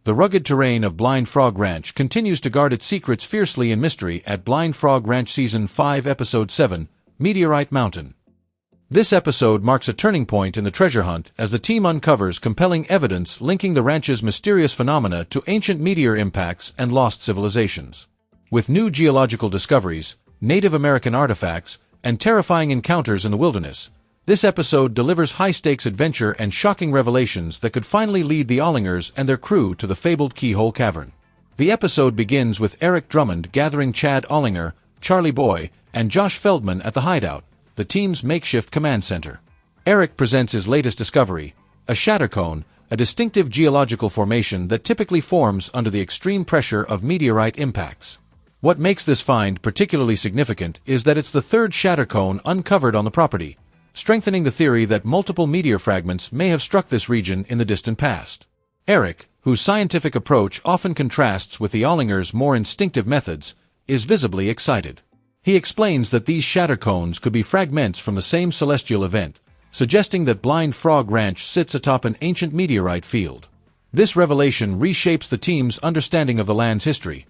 The rugged terrain of Blind Frog Ranch continues to guard its secrets fiercely in mystery at Blind Frog Ranch Season 5 Episode 7, Meteorite Mountain. This episode marks a turning point in the treasure hunt as the team uncovers compelling evidence linking the ranch's mysterious phenomena to ancient meteor impacts and lost civilizations. With new geological discoveries, Native American artifacts, and terrifying encounters in the wilderness, this episode delivers high-stakes adventure and shocking revelations that could finally lead the Ollingers and their crew to the fabled Keyhole Cavern. The episode begins with Eric Drummond gathering Chad Ollinger, Charlie Boy, and Josh Feldman at the hideout, the team's makeshift command center. Eric presents his latest discovery, a shatter cone, a distinctive geological formation that typically forms under the extreme pressure of meteorite impacts. What makes this find particularly significant is that it's the third shatter cone uncovered on the property, strengthening the theory that multiple meteor fragments may have struck this region in the distant past. Eric, whose scientific approach often contrasts with the Ollingers' more instinctive methods, is visibly excited. He explains that these shatter cones could be fragments from the same celestial event, suggesting that Blind Frog Ranch sits atop an ancient meteorite field. This revelation reshapes the team's understanding of the land's history.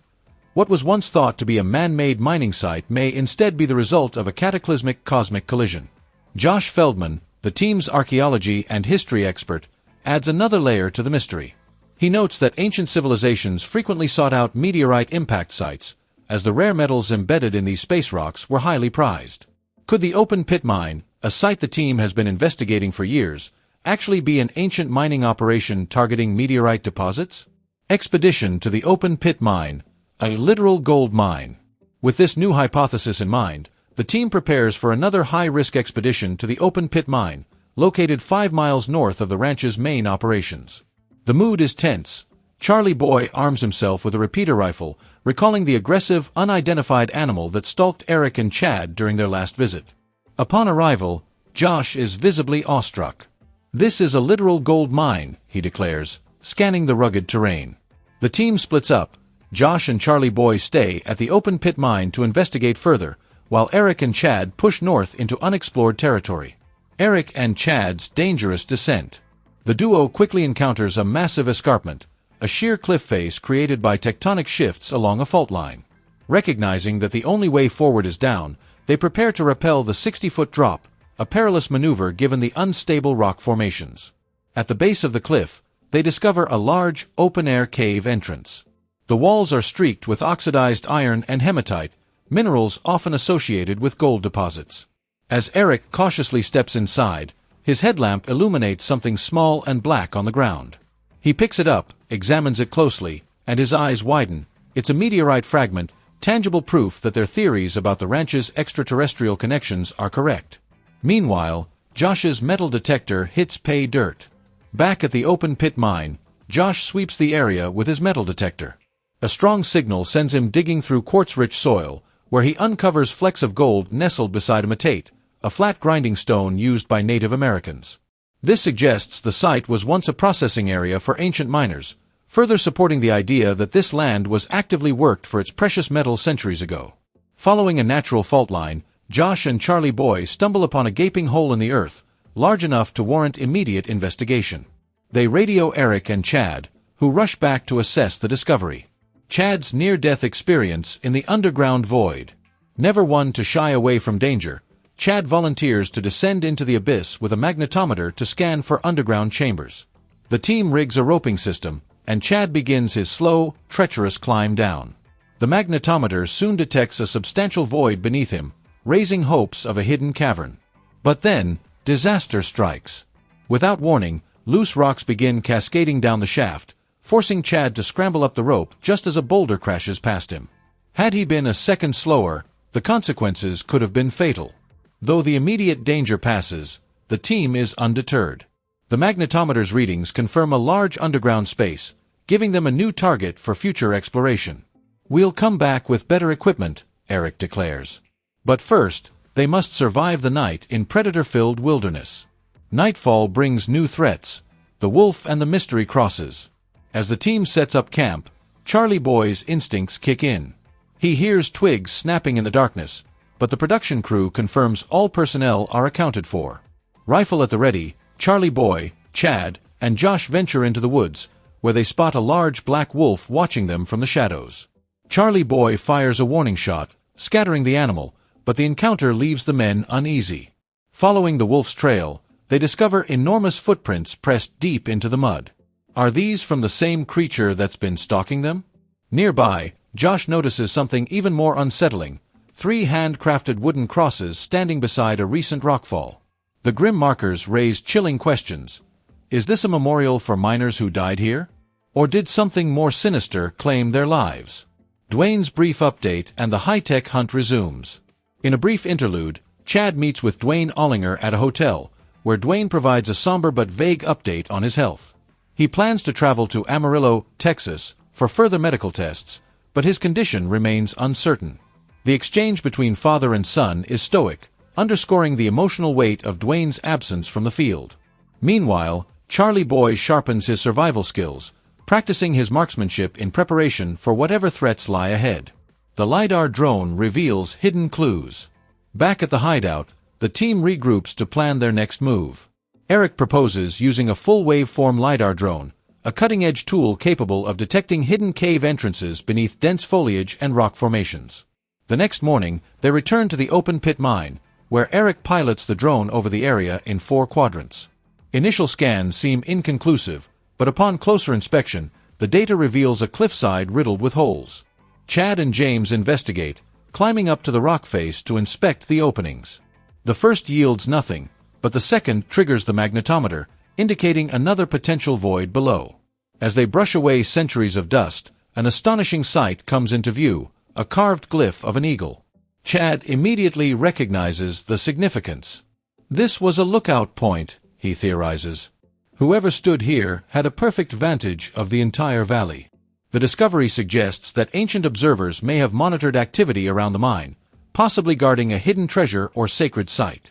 What was once thought to be a man-made mining site may instead be the result of a cataclysmic cosmic collision. Josh Feldman, the team's archaeology and history expert, adds another layer to the mystery. He notes that ancient civilizations frequently sought out meteorite impact sites, as the rare metals embedded in these space rocks were highly prized. Could the open pit mine, a site the team has been investigating for years, actually be an ancient mining operation targeting meteorite deposits? Expedition to the open pit mine, a literal gold mine. With this new hypothesis in mind, the team prepares for another high-risk expedition to the open pit mine, located 5 miles north of the ranch's main operations. The mood is tense. Charlie Boy arms himself with a repeater rifle, recalling the aggressive, unidentified animal that stalked Eric and Chad during their last visit. Upon arrival, Josh is visibly awestruck. "This is a literal gold mine," he declares, scanning the rugged terrain. The team splits up. Josh and Charlie Boy stay at the open pit mine to investigate further, while Eric and Chad push north into unexplored territory. Eric and Chad's dangerous descent. The duo quickly encounters a massive escarpment, a sheer cliff face created by tectonic shifts along a fault line. Recognizing that the only way forward is down, they prepare to rappel the 60-foot drop, a perilous maneuver given the unstable rock formations. At the base of the cliff, they discover a large, open-air cave entrance. The walls are streaked with oxidized iron and hematite, minerals often associated with gold deposits. As Eric cautiously steps inside, his headlamp illuminates something small and black on the ground. He picks it up, examines it closely, and his eyes widen. It's a meteorite fragment, tangible proof that their theories about the ranch's extraterrestrial connections are correct. Meanwhile, Josh's metal detector hits pay dirt. Back at the open pit mine, Josh sweeps the area with his metal detector. A strong signal sends him digging through quartz-rich soil, where he uncovers flecks of gold nestled beside a metate, a flat grinding stone used by Native Americans. This suggests the site was once a processing area for ancient miners, further supporting the idea that this land was actively worked for its precious metal centuries ago. Following a natural fault line, Josh and Charlie Boy stumble upon a gaping hole in the earth, large enough to warrant immediate investigation. They radio Eric and Chad, who rush back to assess the discovery. Chad's near-death experience in the underground void. Never one to shy away from danger, Chad volunteers to descend into the abyss with a magnetometer to scan for underground chambers. The team rigs a roping system, and Chad begins his slow, treacherous climb down. The magnetometer soon detects a substantial void beneath him, raising hopes of a hidden cavern. But then, disaster strikes. Without warning, loose rocks begin cascading down the shaft, forcing Chad to scramble up the rope just as a boulder crashes past him. Had he been a second slower, the consequences could have been fatal. Though the immediate danger passes, the team is undeterred. The magnetometer's readings confirm a large underground space, giving them a new target for future exploration. "We'll come back with better equipment," Eric declares. But first, they must survive the night in predator-filled wilderness. Nightfall brings new threats. The wolf and the mystery crosses. As the team sets up camp, Charlie Boy's instincts kick in. He hears twigs snapping in the darkness, but the production crew confirms all personnel are accounted for. Rifle at the ready, Charlie Boy, Chad, and Josh venture into the woods, where they spot a large black wolf watching them from the shadows. Charlie Boy fires a warning shot, scattering the animal, but the encounter leaves the men uneasy. Following the wolf's trail, they discover enormous footprints pressed deep into the mud. Are these from the same creature that's been stalking them? Nearby, Josh notices something even more unsettling: 3 hand-crafted wooden crosses standing beside a recent rockfall. The grim markers raise chilling questions. Is this a memorial for miners who died here? Or did something more sinister claim their lives? Dwayne's brief update and the high-tech hunt resumes. In a brief interlude, Chad meets with Dwayne Ollinger at a hotel, where Dwayne provides a somber but vague update on his health. He plans to travel to Amarillo, Texas, for further medical tests, but his condition remains uncertain. The exchange between father and son is stoic, underscoring the emotional weight of Dwayne's absence from the field. Meanwhile, Charlie Boy sharpens his survival skills, practicing his marksmanship in preparation for whatever threats lie ahead. The LiDAR drone reveals hidden clues. Back at the hideout, the team regroups to plan their next move. Eric proposes using a full waveform LiDAR drone, a cutting-edge tool capable of detecting hidden cave entrances beneath dense foliage and rock formations. The next morning, they return to the open-pit mine, where Eric pilots the drone over the area in 4 quadrants. Initial scans seem inconclusive, but upon closer inspection, the data reveals a cliffside riddled with holes. Chad and James investigate, climbing up to the rock face to inspect the openings. The first yields nothing, but the second triggers the magnetometer, indicating another potential void below. As they brush away centuries of dust, an astonishing sight comes into view: a carved glyph of an eagle. Chad immediately recognizes the significance. This was a lookout point, he theorizes. Whoever stood here had a perfect vantage of the entire valley. The discovery suggests that ancient observers may have monitored activity around the mine, possibly guarding a hidden treasure or sacred site.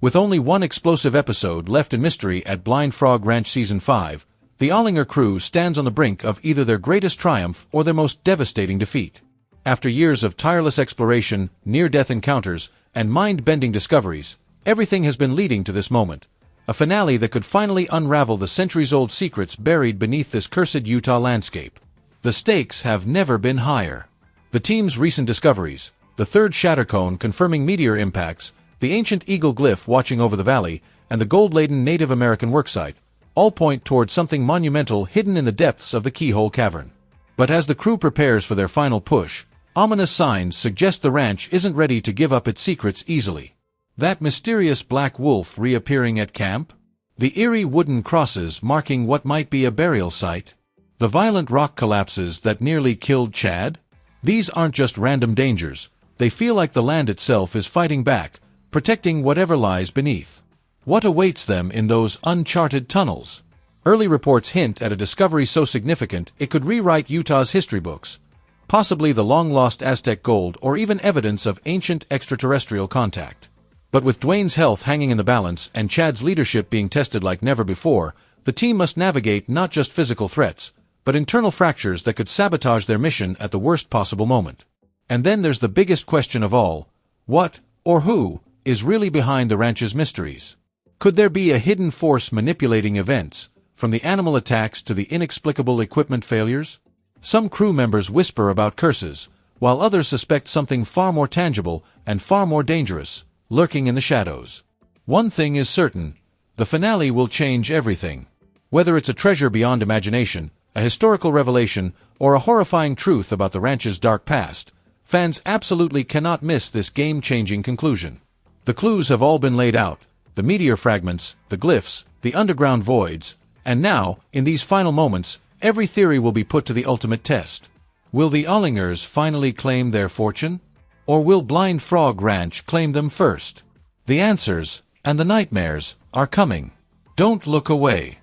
With only one explosive episode left in mystery at Blind Frog Ranch Season 5, the Ollinger crew stands on the brink of either their greatest triumph or their most devastating defeat. After years of tireless exploration, near-death encounters, and mind-bending discoveries, everything has been leading to this moment, a finale that could finally unravel the centuries-old secrets buried beneath this cursed Utah landscape. The stakes have never been higher. The team's recent discoveries, the third shatter cone confirming meteor impacts, the ancient eagle glyph watching over the valley, and the gold-laden Native American worksite, all point toward something monumental hidden in the depths of the Keyhole Cavern. But as the crew prepares for their final push, ominous signs suggest the ranch isn't ready to give up its secrets easily. That mysterious black wolf reappearing at camp? The eerie wooden crosses marking what might be a burial site? The violent rock collapses that nearly killed Chad? These aren't just random dangers. They feel like the land itself is fighting back, protecting whatever lies beneath. What awaits them in those uncharted tunnels? Early reports hint at a discovery so significant it could rewrite Utah's history books, possibly the long-lost Aztec gold or even evidence of ancient extraterrestrial contact. But with Dwayne's health hanging in the balance and Chad's leadership being tested like never before, the team must navigate not just physical threats, but internal fractures that could sabotage their mission at the worst possible moment. And then there's the biggest question of all: what, or who, is really behind the ranch's mysteries? Could there be a hidden force manipulating events, from the animal attacks to the inexplicable equipment failures? Some crew members whisper about curses, while others suspect something far more tangible and far more dangerous, lurking in the shadows. One thing is certain: the finale will change everything. Whether it's a treasure beyond imagination, a historical revelation, or a horrifying truth about the ranch's dark past, fans absolutely cannot miss this game-changing conclusion. The clues have all been laid out: the meteor fragments, the glyphs, the underground voids, and now, in these final moments, every theory will be put to the ultimate test. Will the Ollingers finally claim their fortune? Or will Blind Frog Ranch claim them first? The answers, and the nightmares, are coming. Don't look away.